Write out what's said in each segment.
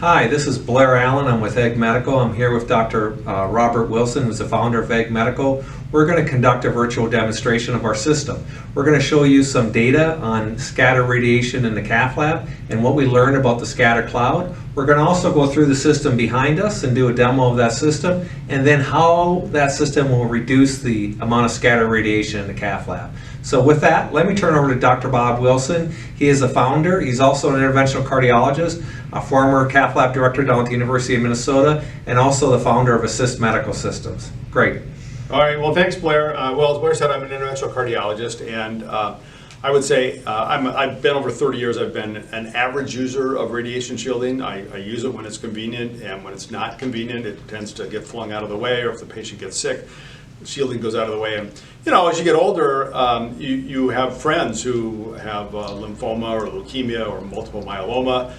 Hi, this is Blair Allen. I'm with Egg Medical. I'm here with Dr. Robert Wilson, who's the founder of Egg Medical. We're going to conduct a virtual demonstration of our system. We're going to show you some data on scatter radiation in the cath lab and what we learned about the scatter cloud. We're going to also go through the system behind us and do a demo of that system, and then how that system will reduce the amount of scatter radiation in the cath lab. So with that, let me turn over to Dr. Bob Wilson. He is the founder. He's also an interventional cardiologist, a former cath lab director down at the University of Minnesota, and also the founder of Assist Medical Systems. Great. All right, well, thanks, Blair. Well, as Blair said, I'm an interventional cardiologist, and I would say I've been over 30 years. I've been an average user of radiation shielding. I use it when it's convenient, and when it's not convenient, it tends to get flung out of the way, or if the patient gets sick, the shielding goes out of the way. And you know, as you get older, you have friends who have lymphoma or leukemia or multiple myeloma.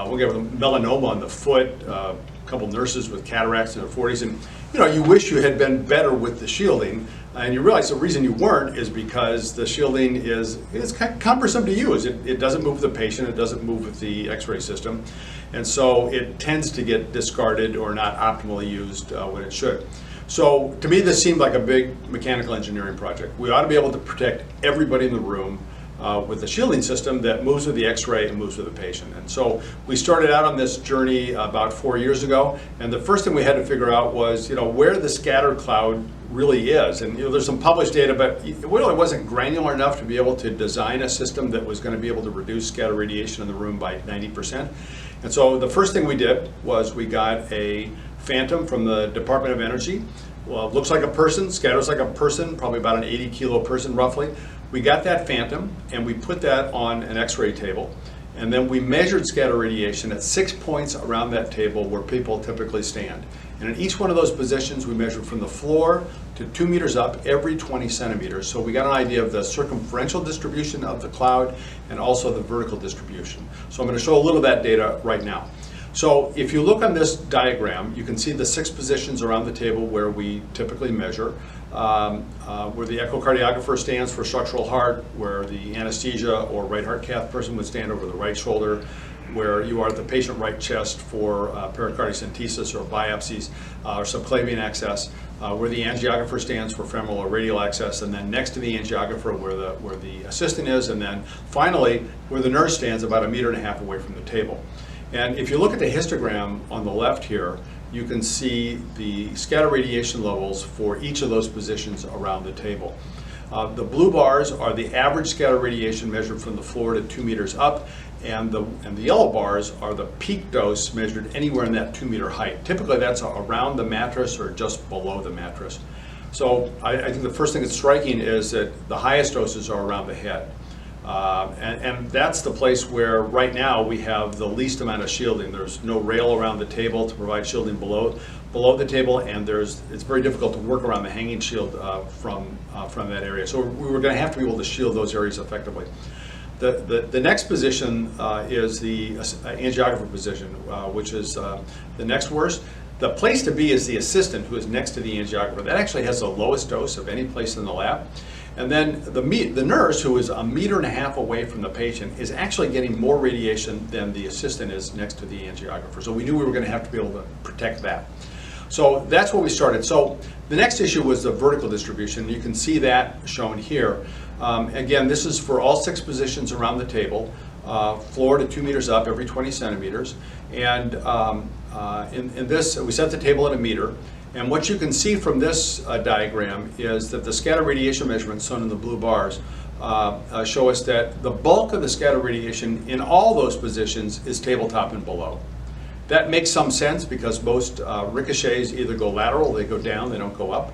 We'll get melanoma on the foot. A couple nurses with cataracts in their 40s, and you know, you wish you had been better with the shielding, and you realize the reason you weren't is because the shielding is cumbersome to use. It doesn't move with the patient, it doesn't move with the x-ray system, and so it tends to get discarded or not optimally used when it should. So to me, this seemed like a big mechanical engineering project. We ought to be able to protect everybody in the room with a shielding system that moves with the x-ray and moves with the patient. And so we started out on this journey about 4 years ago, and the first thing we had to figure out was, you know, where the scatter cloud really is. And you know, there's some published data, but it really wasn't granular enough to be able to design a system that was going to be able to reduce scatter radiation in the room by 90%. And so the first thing we did was we got a Phantom from the Department of Energy. Well, it looks like a person, scatters like a person, probably about an 80 kilo person roughly. We got that Phantom and we put that on an x-ray table, and then we measured scatter radiation at 6 points around that table where people typically stand. And in each one of those positions we measured from the floor to 2 meters up every 20 centimeters. So we got an idea of the circumferential distribution of the cloud and also the vertical distribution. So I'm going to show a little of that data right now. So if you look on this diagram, you can see the 6 positions around the table where we typically measure. Where the echocardiographer stands for structural heart, where the anesthesia or right heart cath person would stand over the right shoulder, where you are at the patient right chest for pericardiocentesis or biopsies or subclavian access, where the angiographer stands for femoral or radial access, and then next to the angiographer where the assistant is, and then finally where the nurse stands about 1.5 meters away from the table. And if you look at the histogram on the left here, you can see the scatter radiation levels for each of those positions around the table. The blue bars are the average scatter radiation measured from the floor to 2 meters up, and the yellow bars are the peak dose measured anywhere in that 2 meter height. Typically that's around the mattress or just below the mattress. So I think the first thing that's striking is that the highest doses are around the head. And that's the place where right now we have the least amount of shielding. There's no rail around the table to provide shielding below the table, and it's very difficult to work around the hanging shield from that area. So we were going to have to be able to shield those areas effectively. The next position is the angiographer position, which is the next worst. The place to be is the assistant, who is next to the angiographer. That actually has the lowest dose of any place in the lab. And then the nurse, who is 1.5 meters away from the patient, is actually getting more radiation than the assistant is next to the angiographer. So we knew we were going to have to be able to protect that. So that's where we started. So the next issue was the vertical distribution. You can see that shown here. Again, this is for all 6 positions around the table, floor to 2 meters up every 20 centimeters. And in this, we set the table at 1 meter. And what you can see from this diagram is that the scatter radiation measurements shown in the blue bars show us that the bulk of the scatter radiation in all those positions is tabletop and below. That makes some sense because most ricochets either go lateral, they go down, they don't go up.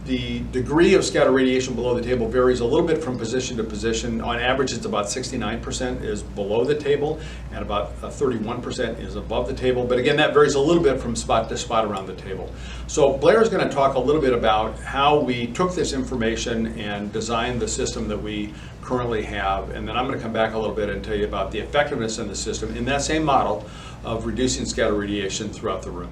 The degree of scatter radiation below the table varies a little bit from position to position. On average, it's about 69% is below the table, and about 31% is above the table. But again, that varies a little bit from spot to spot around the table. So Blair is going to talk a little bit about how we took this information and designed the system that we currently have. And then I'm going to come back a little bit and tell you about the effectiveness in the system in that same model of reducing scatter radiation throughout the room.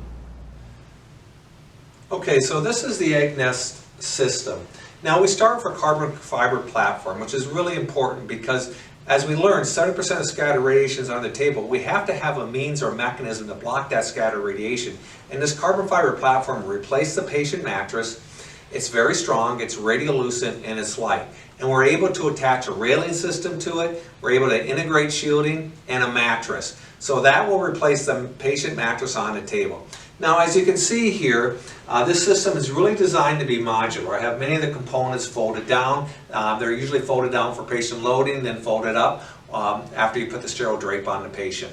Okay, so this is the egg nest system. Now we start with a carbon fiber platform, which is really important because as we learned, 70% of scattered radiation is on the table. We have to have a means or mechanism to block that scattered radiation. And this carbon fiber platform will replace the patient mattress. It's very strong, it's radiolucent, and it's light. And we're able to attach a railing system to it. We're able to integrate shielding and a mattress. So that will replace the patient mattress on the table. Now, as you can see here, this system is really designed to be modular. I have many of the components folded down. They're usually folded down for patient loading, then folded up after you put the sterile drape on the patient.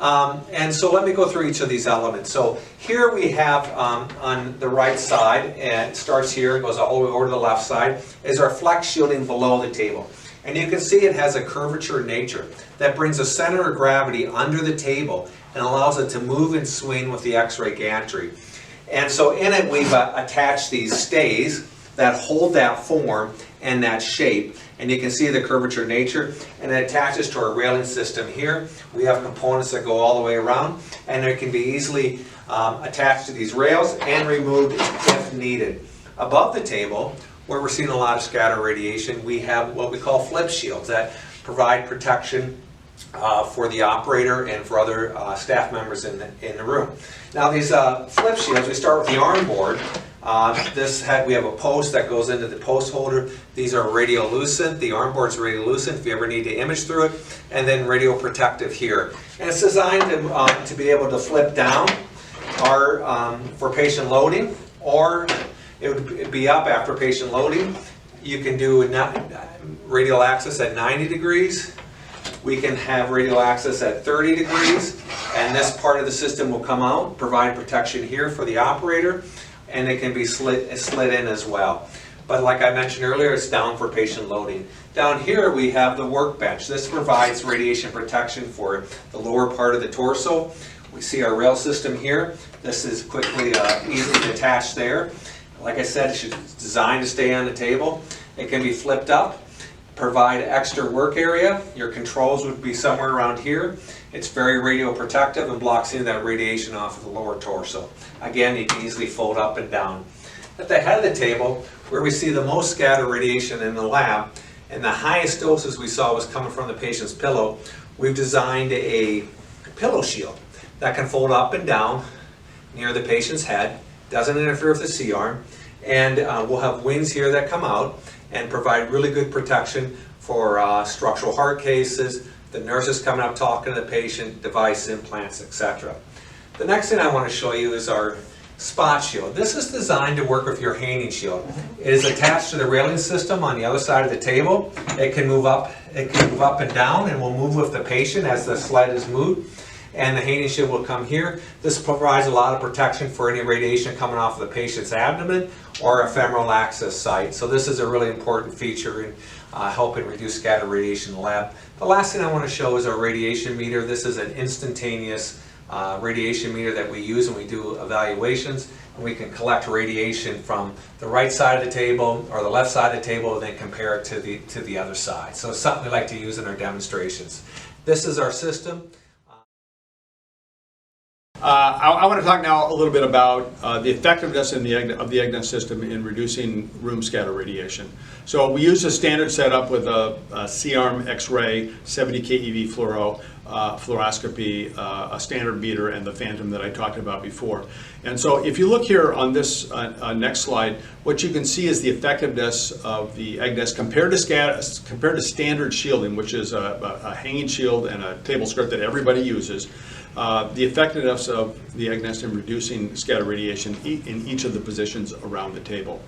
And so let me go through each of these elements. So here we have on the right side, and it starts here, goes all the way over to the left side, is our flex shielding below the table. And you can see it has a curvature nature that brings a center of gravity under the table and allows it to move and swing with the X-ray gantry. And so in it we've attached these stays that hold that form and that shape. And you can see the curvature nature, and it attaches to our railing system here. We have components that go all the way around, and they can be easily attached to these rails and removed if needed. Above the table, where we're seeing a lot of scatter radiation, we have what we call flip shields that provide protection for the operator and for other staff members in the room. Now these flip shields, we start with the arm board. We have a post that goes into the post holder. These are radiolucent. The arm board's radiolucent if you ever need to image through it, and then radioprotective here. And it's designed to be able to flip down for patient loading, or it would be up after patient loading. You can do radial access at 90 degrees. We can have radial access at 30 degrees, and this part of the system will come out, provide protection here for the operator, and it can be slid in as well. But like I mentioned earlier, it's down for patient loading. Down here we have the workbench. This provides radiation protection for the lower part of the torso. We see our rail system here. This is quickly, easily detached there. Like I said, it's designed to stay on the table. It can be flipped up, provide extra work area. Your controls would be somewhere around here. It's very radioprotective and blocks in that radiation off of the lower torso. Again, you can easily fold up and down. At the head of the table, where we see the most scattered radiation in the lab, and the highest doses we saw was coming from the patient's pillow, we've designed a pillow shield that can fold up and down near the patient's head, doesn't interfere with the C-arm, and we'll have wings here that come out and provide really good protection for structural heart cases, the nurses coming up talking to the patient, device implants, etc. The next thing I want to show you is our spot shield. This is designed to work with your hanging shield. It is attached to the railing system on the other side of the table. It can move up and down, and will move with the patient as the sled is moved. And the hanging shield will come here. This provides a lot of protection for any radiation coming off of the patient's abdomen or a femoral access site. So this is a really important feature in helping reduce scattered radiation in the lab. The last thing I want to show is our radiation meter. This is an instantaneous radiation meter that we use when we do evaluations. And we can collect radiation from the right side of the table or the left side of the table and then compare it to the other side. So it's something we like to use in our demonstrations. This is our system. I want to talk now a little bit about the effectiveness of the EGNESS system in reducing room scatter radiation. So we use a standard setup with a C-arm X-ray, 70 keV fluoroscopy, a standard meter, and the phantom that I talked about before. And so if you look here on this next slide, what you can see is the effectiveness of the EGNESS compared to standard shielding, which is a hanging shield and a table skirt that everybody uses. The effectiveness of the EGNESS in reducing scatter radiation in each of the positions around the table.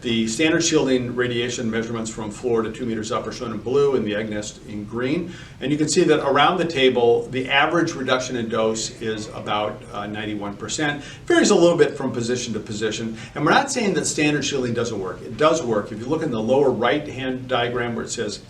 The standard shielding radiation measurements from floor to 2 meters up are shown in blue and the EGNESS in green. And you can see that around the table, the average reduction in dose is about 91%. Varies a little bit from position to position. And we're not saying that standard shielding doesn't work. It does work. If you look in the lower right-hand diagram where it says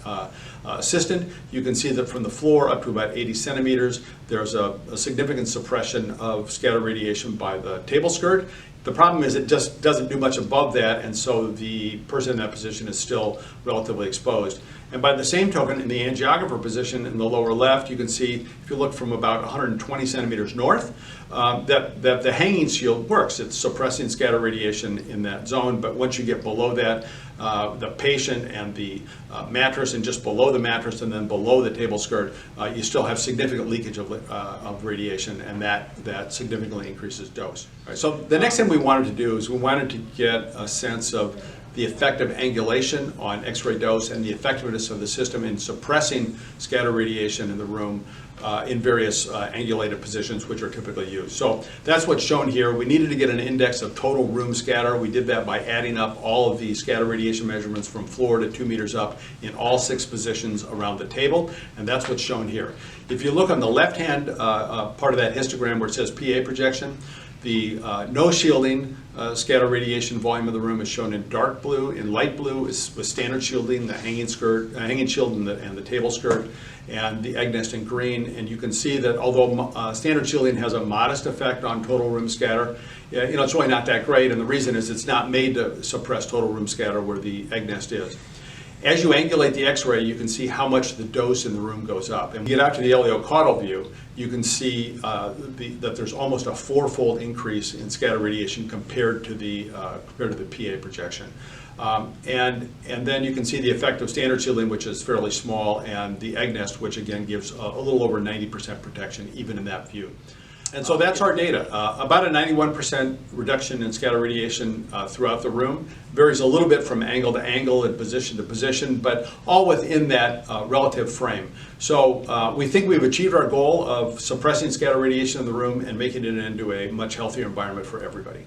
assistant, you can see that from the floor up to about 80 centimeters, there's a significant suppression of scatter radiation by the table skirt. The problem is it just doesn't do much above that, and so the person in that position is still relatively exposed. And by the same token, in the angiographer position in the lower left, you can see, if you look from about 120 centimeters north, that the hanging shield works. It's suppressing scatter radiation in that zone, but once you get below that, the patient and the mattress, and just below the mattress and then below the table skirt, you still have significant leakage of radiation, and that significantly increases dose. All right, so the next thing we wanted to do is we wanted to get a sense of the effect of angulation on X-ray dose and the effectiveness of the system in suppressing scatter radiation in the room in various angulated positions which are typically used. So that's what's shown here. We needed to get an index of total room scatter. We did that by adding up all of the scatter radiation measurements from floor to 2 meters up in all 6 positions around the table, and that's what's shown here. If you look on the left-hand part of that histogram where it says PA projection, the no shielding scatter radiation volume of the room is shown in dark blue. In light blue is with standard shielding, the hanging shield and the table skirt, and the egg nest in green. And you can see that although standard shielding has a modest effect on total room scatter, it's really not that great. And the reason is it's not made to suppress total room scatter where the egg nest is. As you angulate the X-ray, you can see how much the dose in the room goes up. And when you get out to the ileocaudal view, you can see that there's almost a 4-fold increase in scatter radiation compared to the PA projection. And then you can see the effect of standard shielding, which is fairly small, and the egg nest, which again gives a little over 90% protection, even in that view. And so that's our data. About a 91% reduction in scatter radiation throughout the room. Varies a little bit from angle to angle and position to position, but all within that relative frame. So we think we've achieved our goal of suppressing scatter radiation in the room and making it into a much healthier environment for everybody.